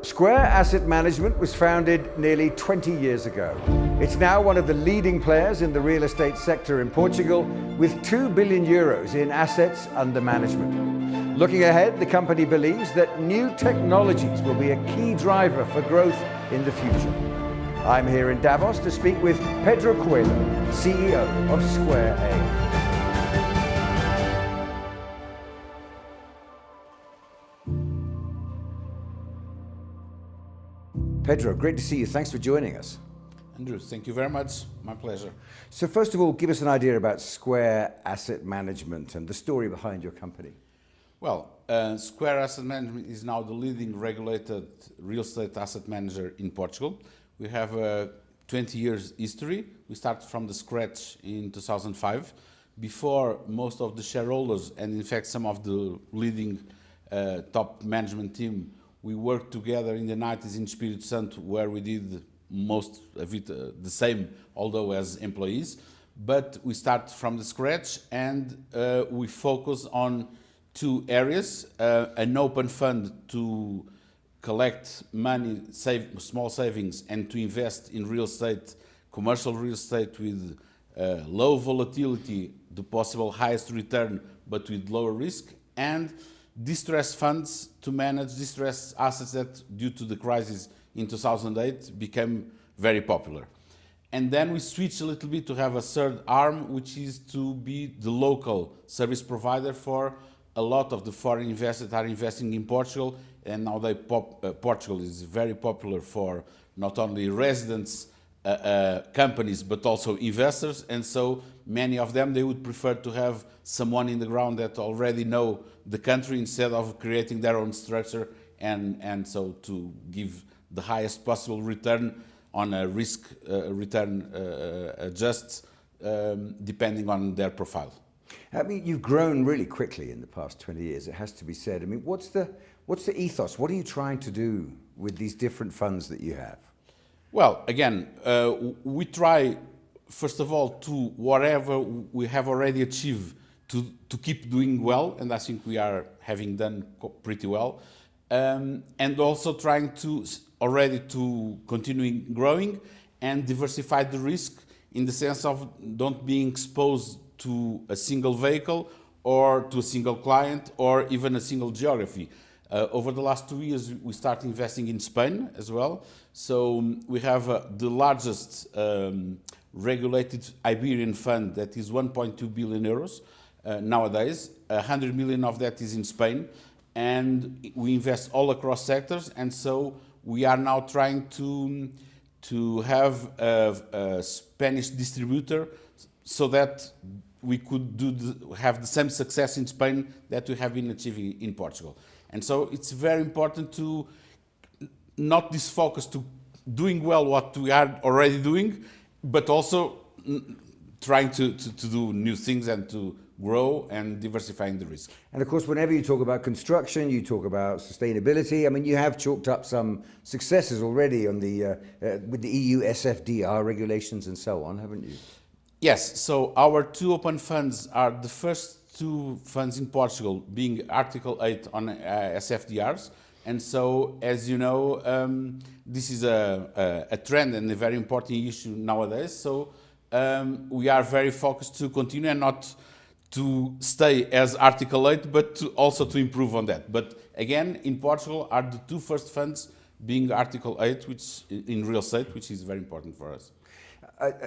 Square Asset Management was founded nearly 20 years ago. It's now one of the leading players in the real estate sector in Portugal, with 2 billion euros in assets under management. Looking ahead, the company believes that new technologies will be a key driver for growth in the future. I'm here in Davos to speak with Pedro Coelho, CEO of Square A. Pedro, great to see you. Thanks for joining us. Andrew, thank you very much. My pleasure. So first of all, give us an idea about Square Asset Management and the story behind your company. Well, Square Asset Management is now the leading regulated real estate asset manager in Portugal. We have a 20 years history. We started from the scratch in 2005. Before, most of the shareholders and in fact some of the leading top management team, we worked together in the 90s in Espírito Santo, where we did most of it the same, although as employees. But we start from the scratch and we focus on two areas, an open fund to collect money, save small savings, and to invest in real estate, commercial real estate with low volatility, the possible highest return, but with lower risk, and distressed funds to manage distressed assets that, due to the crisis in 2008, became very popular. And then we switch a little bit to have a third arm, which is to be the local service provider for a lot of the foreign investors that are investing in Portugal. And now Portugal is very popular for not only residents, companies, but also investors. And so many of them, they would prefer to have someone in the ground that already know the country instead of creating their own structure, and so to give the highest possible return on a risk return adjust depending on their profile. I mean, you've grown really quickly in the past 20 years, it has to be said. I mean, what's the ethos? What are you trying to do with these different funds that you have? Well, again, we try, first of all, to whatever we have already achieved to keep doing well, and I think we are having done pretty well, and also trying to already to continuing growing and diversify the risk in the sense of don't being exposed to a single vehicle or to a single client or even a single geography. Over the last 2 years, we started investing in Spain as well. So we have the largest regulated Iberian fund that is 1.2 billion euros nowadays. 100 million of that is in Spain, and we invest all across sectors. And so we are now trying to have a Spanish distributor so that we could have the same success in Spain that we have been achieving in Portugal. And so it's very important to not this focus to doing well what we are already doing, but also trying to do new things and to grow and diversifying the risk. And of course, whenever you talk about construction, you talk about sustainability. I mean, you have chalked up some successes already on the with the EU SFDR regulations and so on, haven't you? Yes, so our two open funds are the first two funds in Portugal being Article 8 on SFDRs. And so, as you know, this is a trend and a very important issue nowadays. So we are very focused to continue and not to stay as Article 8, but also to improve on that. But again, in Portugal are the two first funds being Article 8, which in real estate, which is very important for us.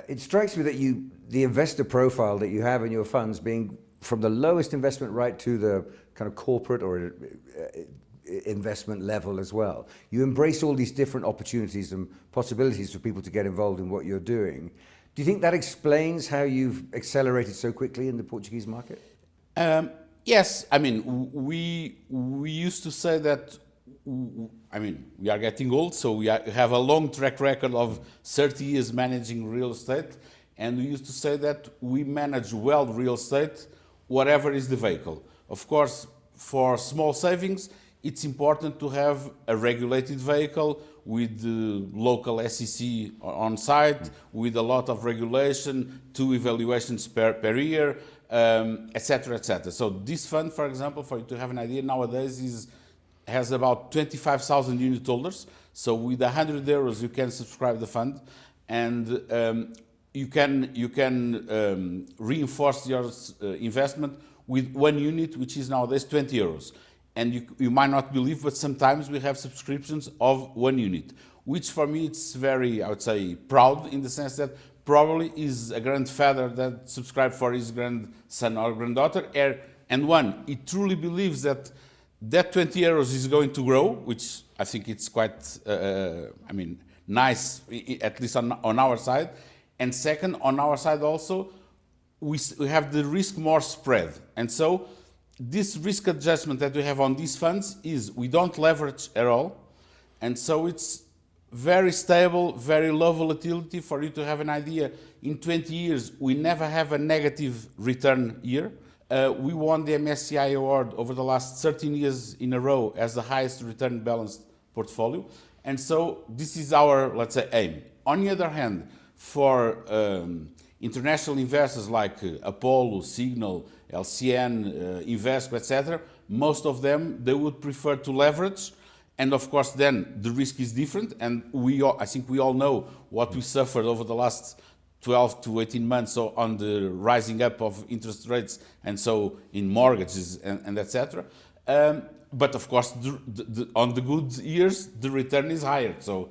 It strikes me that the investor profile that you have in your funds being from the lowest investment right to the kind of corporate or investment level as well. You embrace all these different opportunities and possibilities for people to get involved in what you're doing. Do you think that explains how you've accelerated so quickly in the Portuguese market? Yes, I mean, we used to say that, I mean, we are getting old, so we have a long track record of 30 years managing real estate, and we used to say that we manage well real estate, whatever is the vehicle. Of course, for small savings, it's important to have a regulated vehicle with the local SEC on site, with a lot of regulation, 2 evaluations per year, etc., etc. So this fund, for example, for you to have an idea, nowadays is has about 25,000 unit holders. So with 100 euros, you can subscribe the fund, and you can reinforce your investment with 1 unit, which is nowadays 20 euros. And you might not believe, but sometimes we have subscriptions of 1 unit, which for me it's very, I would say, proud, in the sense that probably is a grandfather that subscribed for his grandson or granddaughter, and one, he truly believes that 20 euros is going to grow, which I think it's quite, nice, at least on our side. And second, on our side also, we have the risk more spread. And so this risk adjustment that we have on these funds is we don't leverage at all. And so it's very stable, very low volatility. For you to have an idea, in 20 years, we never have a negative return year. We won the MSCI award over the last 13 years in a row as the highest return balanced portfolio. And so this is our, let's say, aim. On the other hand, for international investors like Apollo, Signal, LCN, Invesco, etc., most of them, they would prefer to leverage. And of course, then the risk is different. And I think we all know what we suffered over the last 12 to 18 months so on the rising up of interest rates, and so in mortgages and etc. But of course, on the good years, the return is higher. So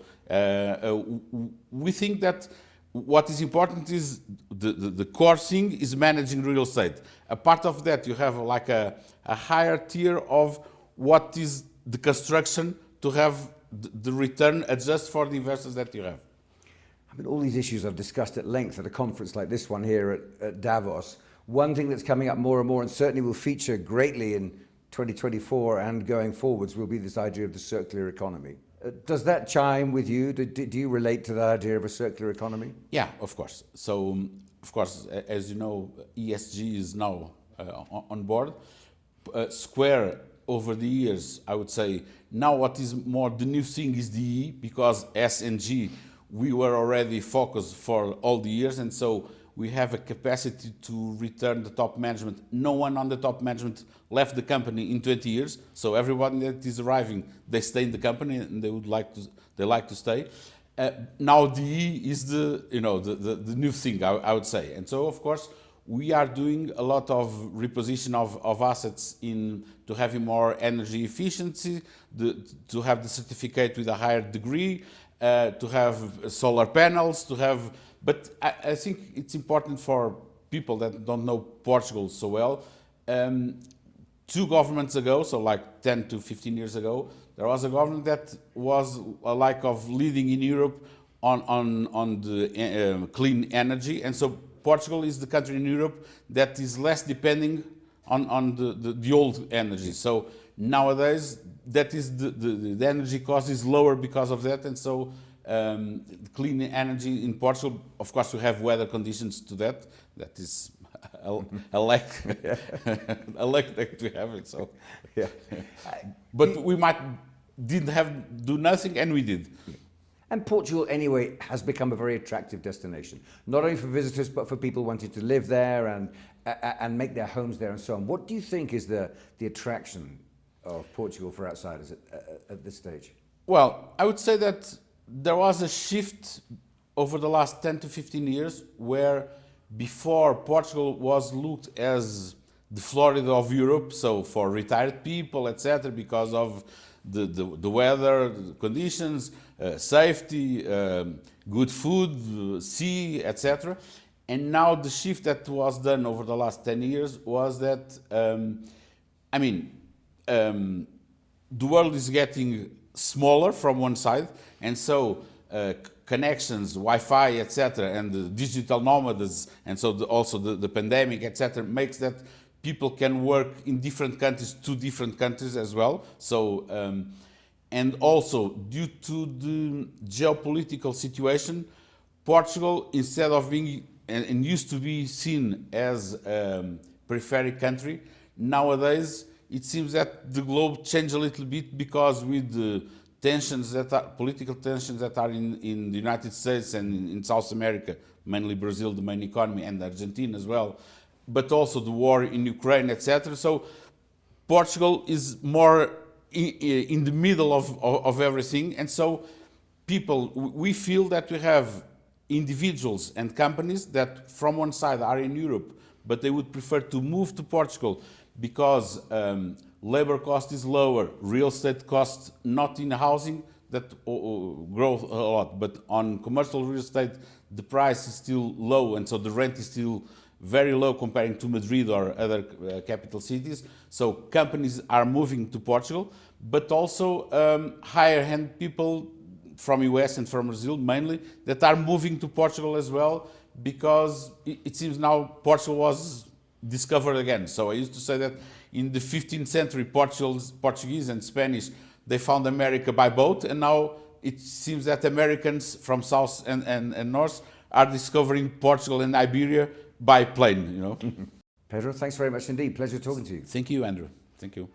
we think that what is important is the core thing is managing real estate. A part of that, you have like a higher tier of what is the construction to have the return adjust for the investors that you have. I mean, all these issues I've discussed at length at a conference like this one here at Davos. One thing that's coming up more and more, and certainly will feature greatly in 2024 and going forwards, will be this idea of the circular economy. Does that chime with you? Do you relate to that idea of a circular economy? Yeah, of course. So, of course, as you know, ESG is now on board. Square, over the years, I would say, now what is more the new thing is the E, because S and G, we were already focused for all the years, and so we have a capacity to return the top management. No one on the top management left the company in 20 years, so everyone that is arriving, they stay in the company and they like to stay. Now the E is the new thing, I would say, and so of course we are doing a lot of reposition of assets to having more energy efficiency, to have the certificate with a higher degree, to have solar panels, but I think it's important for people that don't know Portugal so well. 2 governments ago, so like 10 to 15 years ago, there was a government that was like of leading in Europe on the clean energy, and so Portugal is the country in Europe that is less depending on the old energy. So nowadays, that is the energy cost is lower because of that, and so clean energy in Portugal, of course, we have weather conditions to that. That is a lack, a lack that we have it. So, yeah. But we didn't do nothing, and we did. And Portugal, anyway, has become a very attractive destination, not only for visitors, but for people wanting to live there and make their homes there and so on. What do you think is the attraction of Portugal for outsiders at this stage? Well, I would say that there was a shift over the last 10 to 15 years where before Portugal was looked as the Florida of Europe, so for retired people, etc., because of the weather, the conditions, safety, good food, sea, etc. And now the shift that was done over the last 10 years was that, the world is getting smaller from one side, and so connections, Wi-Fi, etc., and the digital nomads, and so also the pandemic, etc., makes that people can work in different countries, 2 different countries as well. So, and also due to the geopolitical situation, Portugal, instead of being and used to be seen as a periphery country, nowadays it seems that the globe changed a little bit, because with the political tensions that are in the United States and in South America, mainly Brazil, the main economy, and Argentina as well, but also the war in Ukraine, etc. So Portugal is more in the middle of everything. And so we feel that we have individuals and companies that from one side are in Europe, but they would prefer to move to Portugal because labor cost is lower, real estate costs, not in housing that grow a lot, but on commercial real estate, the price is still low, and so the rent is still very low comparing to Madrid or other capital cities. So companies are moving to Portugal, but also higher-end people from US and from Brazil mainly that are moving to Portugal as well, because it seems now Portugal was discovered again. So I used to say that in the 15th century, Portuguese and Spanish, they found America by boat, and now it seems that Americans from south and north are discovering Portugal and Iberia by plane, you know. Pedro, thanks very much indeed. Pleasure talking to you. Thank you, Andrew. Thank you.